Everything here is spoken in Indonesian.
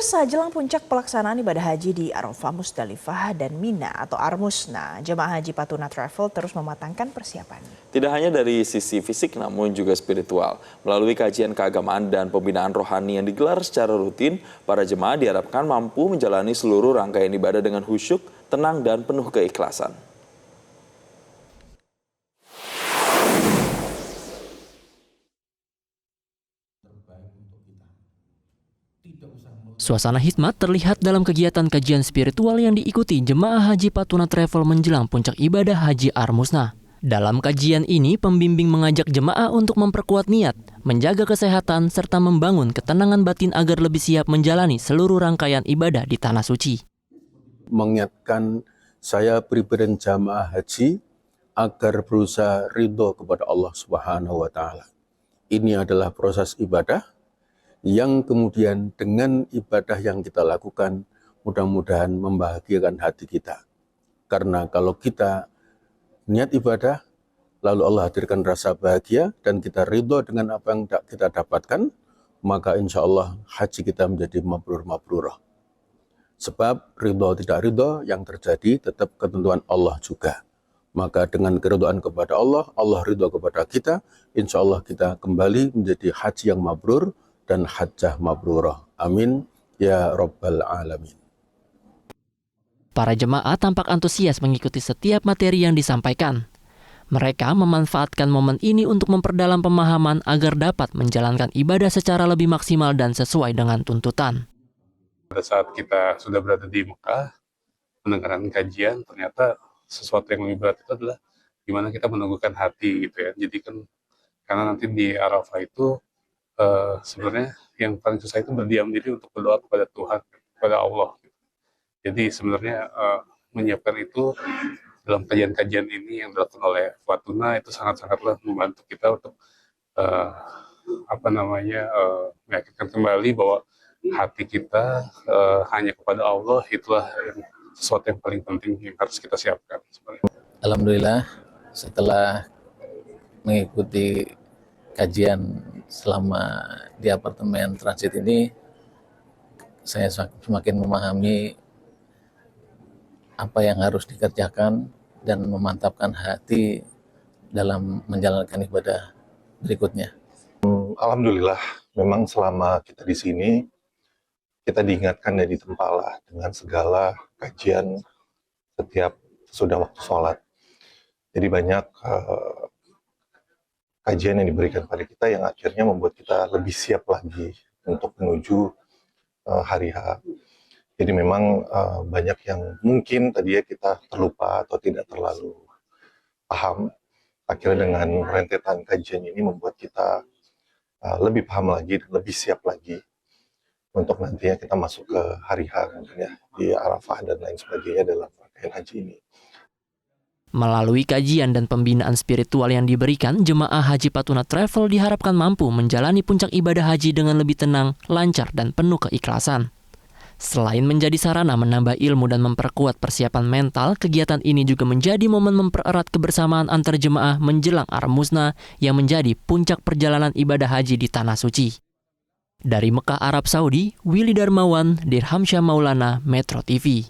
Pemirsa, jelang puncak pelaksanaan ibadah haji di Arafah, Musdalifah, dan Mina atau Armusna, jemaah haji Patuna Travel terus mematangkan persiapan. Tidak hanya dari sisi fisik namun juga spiritual. Melalui kajian keagamaan dan pembinaan rohani yang digelar secara rutin, para jemaah diharapkan mampu menjalani seluruh rangkaian ibadah dengan khusyuk, tenang, dan penuh keikhlasan. Suasana hikmat terlihat dalam kegiatan kajian spiritual yang diikuti jemaah haji Patuna Travel menjelang puncak ibadah haji Armusna. Dalam kajian ini, pembimbing mengajak jemaah untuk memperkuat niat, menjaga kesehatan, serta membangun ketenangan batin agar lebih siap menjalani seluruh rangkaian ibadah di Tanah Suci. Mengingatkan saya pribadi jamaah haji agar berusaha ridho kepada Allah Subhanahu wa Ta'ala. Ini adalah proses ibadah yang kemudian dengan ibadah yang kita lakukan mudah-mudahan membahagiakan hati kita. Karena kalau kita niat ibadah, lalu Allah hadirkan rasa bahagia dan kita ridho dengan apa yang kita dapatkan, maka insya Allah haji kita menjadi mabrur-mabrurah. Sebab ridho tidak ridho yang terjadi tetap ketentuan Allah juga. Maka dengan keridhaan kepada Allah, Allah ridho kepada kita, insya Allah kita kembali menjadi haji yang mabrur dan hajjah mabrurah. Amin ya rabbal alamin. Para jemaah tampak antusias mengikuti setiap materi yang disampaikan. Mereka memanfaatkan momen ini untuk memperdalam pemahaman agar dapat menjalankan ibadah secara lebih maksimal dan sesuai dengan tuntutan. Pada saat kita sudah berada di Mekah, mendengarkan kajian, ternyata sesuatu yang lebih berat itu adalah gimana kita menunggukan hati gitu ya. Jadi kan karena nanti di Arafah itu sebenarnya yang paling susah itu berdiam diri untuk berdoa kepada Tuhan, kepada Allah. Jadi sebenarnya menyiapkan itu dalam kajian-kajian ini yang dilakukan oleh Patuna itu sangat-sangatlah membantu kita untuk meyakinkan kembali bahwa hati kita hanya kepada Allah, itulah sesuatu yang paling penting yang harus kita siapkan. Alhamdulillah, setelah mengikuti kajian selama di apartemen transit ini, saya semakin memahami apa yang harus dikerjakan dan memantapkan hati dalam menjalankan ibadah berikutnya. Alhamdulillah, memang selama kita di sini, kita diingatkan ya di Tempala dengan segala kajian setiap sudah waktu sholat. Jadi banyak kajian yang diberikan pada kita yang akhirnya membuat kita lebih siap lagi untuk menuju hari H. Jadi memang banyak yang mungkin tadinya kita terlupa atau tidak terlalu paham. Akhirnya dengan rentetan kajian ini membuat kita lebih paham lagi dan lebih siap lagi untuk nantinya kita masuk ke hari H ya, di Arafah dan lain sebagainya dalam rangkaian haji ini. Melalui kajian dan pembinaan spiritual yang diberikan, jemaah haji Patuna Travel diharapkan mampu menjalani puncak ibadah haji dengan lebih tenang, lancar, dan penuh keikhlasan. Selain menjadi sarana menambah ilmu dan memperkuat persiapan mental, kegiatan ini juga menjadi momen mempererat kebersamaan antar jemaah menjelang Armusna yang menjadi puncak perjalanan ibadah haji di Tanah Suci. Dari Mekah, Arab Saudi, Willy Darmawan, Dirhamsyah Maulana, Metro TV.